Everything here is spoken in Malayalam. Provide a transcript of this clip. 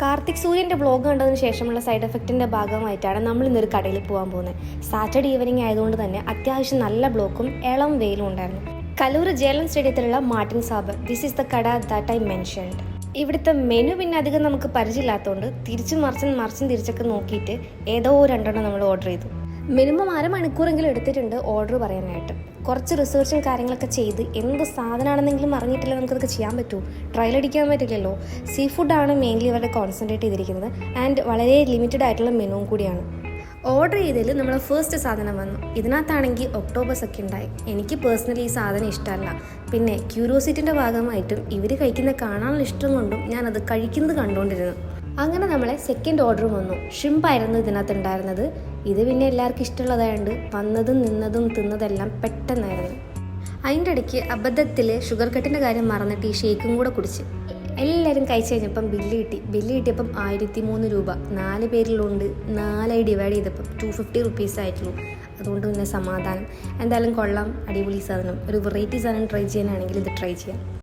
കാർത്തിക് സൂര്യൻ്റെ വ്ളോഗ് കണ്ടതിന് ശേഷമുള്ള സൈഡ് എഫക്റ്റിൻ്റെ ഭാഗമായിട്ടാണ് നമ്മൾ ഇന്നൊരു കടയിൽ പോകാൻ പോകുന്നത്. സാറ്റർഡേ ഈവനിങ് ആയതുകൊണ്ട് തന്നെ അത്യാവശ്യം നല്ല ബ്ലോക്കും ഇളം വെയിലും ഉണ്ടായിരുന്നു. കലൂർ ജേലൻ സ്റ്റേഡിയത്തിലുള്ള മാർട്ടിൻ സാബ്. ദിസ് ഈസ് ദ കട ദാറ്റ് ഐ മെൻഷൻഡ്. ഇവിടുത്തെ മെനു പിന്നെ അധികം നമുക്ക് പരിചയമില്ലാത്തതുകൊണ്ട് തിരിച്ചും മറിച്ചും തിരിച്ചൊക്കെ നോക്കിയിട്ട് ഏതോ രണ്ടെണ്ണം നമ്മൾ ഓർഡർ ചെയ്തു. മിനിമം അരമണിക്കൂറെങ്കിലും എടുത്തിട്ടുണ്ട് ഓർഡർ പറയാനായിട്ട്. കുറച്ച് റിസർച്ചും കാര്യങ്ങളൊക്കെ ചെയ്ത് എന്ത് സാധനമാണെന്നെങ്കിലും അറിഞ്ഞിട്ടില്ല നമുക്കതൊക്കെ ചെയ്യാൻ പറ്റുമോ? ട്രയൽ അടിക്കാൻ പറ്റില്ലല്ലോ. സീ ഫുഡാണ് മെയിൻലി അവരുടെ കോൺസെൻട്രേറ്റ് ചെയ്തിരിക്കുന്നത് ആൻഡ് വളരെ ലിമിറ്റഡ് ആയിട്ടുള്ള മെനുവും കൂടിയാണ്. ഓർഡർ ചെയ്തതിൽ നമ്മളെ ഫസ്റ്റ് സാധനം വന്നു. ഇതിനകത്താണെങ്കിൽ ഒക്ടോബസ് ഒക്കെ ഉണ്ടായി. എനിക്ക് പേഴ്സണലി ഈ സാധനം ഇഷ്ടമല്ല. പിന്നെ ക്യൂരിയോസിറ്റിൻ്റെ ഭാഗമായിട്ടും ഇവർ കഴിക്കുന്ന കാണാനുള്ള ഇഷ്ടം കൊണ്ടും ഞാനത് കഴിക്കുന്നത് കണ്ടുകൊണ്ടിരുന്നു. അങ്ങനെ നമ്മളെ സെക്കൻഡ് ഓർഡറും വന്നു. ഷ്രിമ്പായിരുന്നു ഇതിനകത്ത് ഉണ്ടായിരുന്നത്. ഇത് പിന്നെ എല്ലാവർക്കും ഇഷ്ടമുള്ളതായതുകൊണ്ട് വന്നതും നിന്നതും തിന്നതെല്ലാം പെട്ടെന്നായിരുന്നു. അതിൻ്റെ ഇടയ്ക്ക് അബദ്ധത്തിൽ ഷുഗർ കട്ടിൻ്റെ കാര്യം മറന്നിട്ട് ഈ ഷേക്കും കൂടെ കുടിച്ച് എല്ലാവരും കഴിച്ച് കഴിഞ്ഞപ്പം ബില്ല് കിട്ടിയപ്പം 1003 രൂപ. 4 പേരിലുണ്ട്. 4 ഡിവൈഡ് ചെയ്തപ്പം 250 റുപ്പീസ് ആയിട്ടുള്ളൂ. അതുകൊണ്ട് പിന്നെ സമാധാനം. എന്തായാലും കൊള്ളാം, അടിപൊളി സാധനം. ഒരു വെറൈറ്റി സാധനം ട്രൈ ചെയ്യാനാണെങ്കിൽ ഇത് ട്രൈ ചെയ്യാം.